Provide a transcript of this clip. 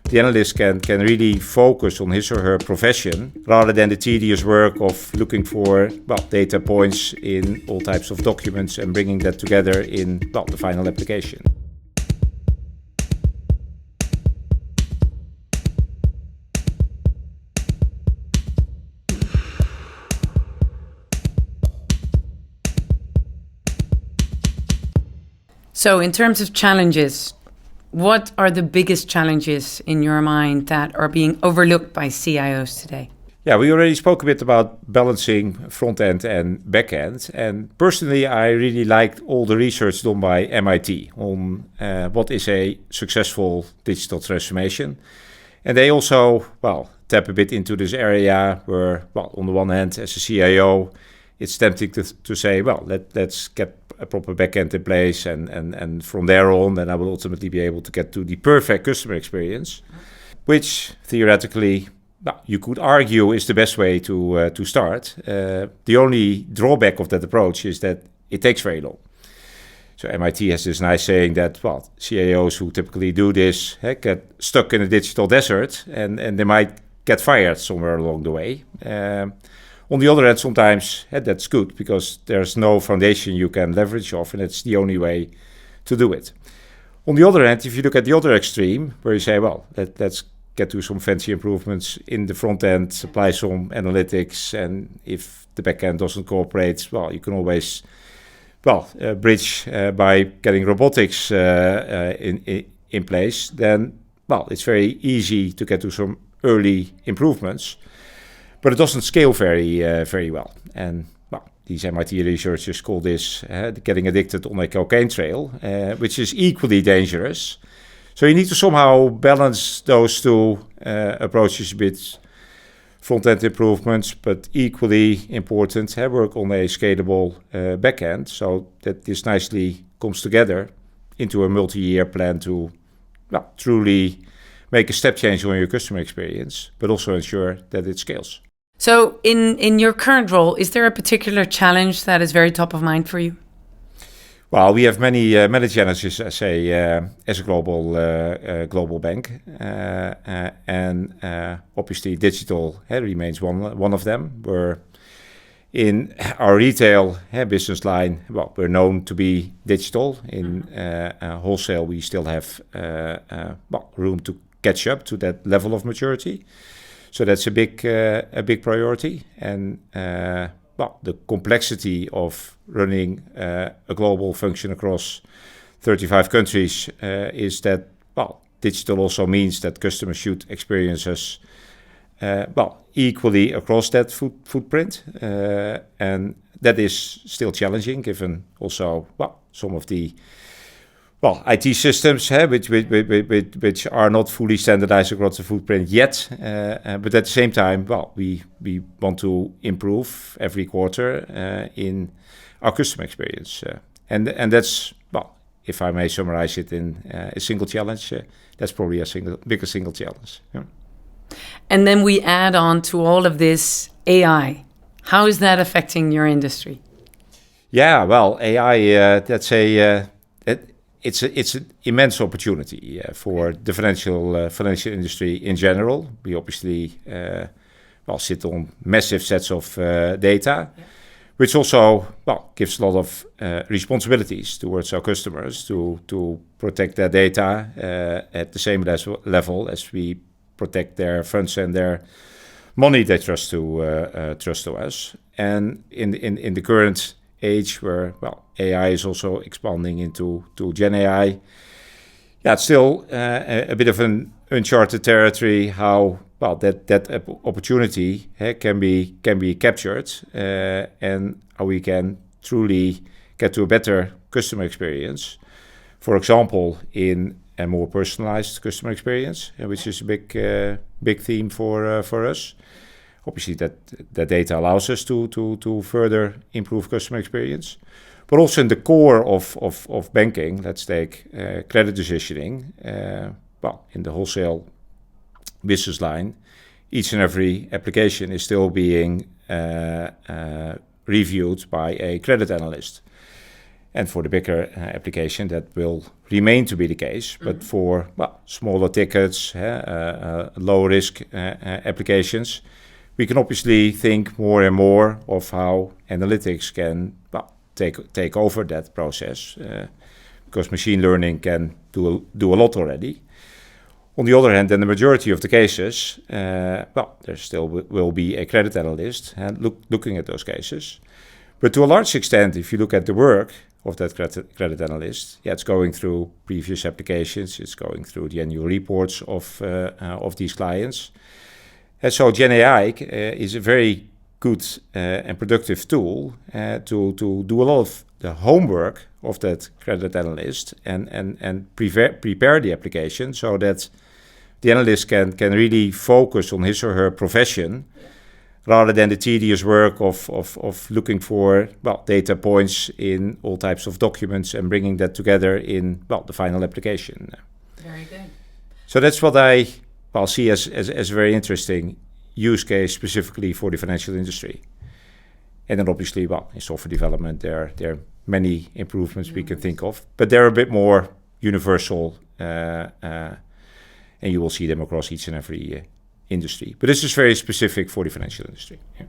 the analyst can really focus on his or her profession rather than the tedious work of looking for data points in all types of documents and bringing that together in the final application. So in terms of challenges, what are the biggest challenges in your mind that are being overlooked by CIOs today? Yeah, we already spoke a bit about balancing front end and back end. And personally, I really liked all the research done by MIT on what is a successful digital transformation. And they also, tap a bit into this area where, on the one hand, as a CIO, it's tempting to say, let's get a proper backend in place, and from there on, then I will ultimately be able to get to the perfect customer experience, which theoretically, you could argue is the best way to start. The only drawback of that approach is that it takes very long. So MIT has this nice saying that, CIOs who typically do this get stuck in a digital desert, and they might get fired somewhere along the way. On the other hand, sometimes that's good because there's no foundation you can leverage off, and it's the only way to do it. On the other hand, if you look at the other extreme, where you say, let's get to some fancy improvements in the front end, apply some analytics, and if the back end doesn't cooperate, you can always bridge by getting robotics in place, then it's very easy to get to some early improvements. But it doesn't scale very well. And these MIT researchers call this getting addicted on a cocaine trail, which is equally dangerous. So you need to somehow balance those two approaches a bit. Front-end improvements, but equally important, work on a scalable back-end so that this nicely comes together into a multi-year plan to truly make a step change on your customer experience, but also ensure that it scales. So in your current role, is there a particular challenge that is very top of mind for you? Well, we have many challenges as a global bank, and obviously digital remains one of them. We're in our retail business line. We're known to be digital. In wholesale, we still have room to catch up to that level of maturity. So that's a big priority, and the complexity of running a global function across 35 countries is that digital also means that customers should experience us equally across that footprint, and that is still challenging given also some of the IT systems which are not fully standardized across the footprint yet, but at the same time, we want to improve every quarter in our customer experience, and that's if I may summarize it in a single challenge, that's probably biggest single challenge. Yeah. And then we add on to all of this AI. How is that affecting your industry? Yeah, AI that's it's an immense opportunity for the financial industry in general. We obviously sit on massive sets of data, which also gives a lot of responsibilities towards our customers to protect their data at the same level as we protect their funds and their money they trust to us. And in the current age where AI is also expanding into Gen AI, it's still a bit of an uncharted territory how that opportunity can be captured, and how we can truly get to a better customer experience. For example, in a more personalized customer experience, which is a big theme for us. Obviously, that data allows us to further improve customer experience, but also in the core of banking. Let's take credit decisioning. In the wholesale business line, each and every application is still being reviewed by a credit analyst. And for the bigger application, that will remain to be the case. But for smaller tickets, low risk applications, we can obviously think more and more of how analytics can take over that process, because machine learning can do a lot already. On the other hand, in the majority of the cases, there still will be a credit analyst looking at those cases. But to a large extent, if you look at the work of that credit analyst, it's going through previous applications, it's going through the annual reports of these clients. And so GenAI is a very good and productive tool to do a lot of the homework of that credit analyst and prepare the application so that the analyst can really focus on his or her profession, rather than the tedious work of looking for data points in all types of documents and bringing that together in the final application. Very good. So that's what I see as a very interesting use case specifically for the financial industry. And then obviously, in software development, there are many improvements we can think of, but they're a bit more universal, and you will see them across each and every industry. But this is very specific for the financial industry. Yeah.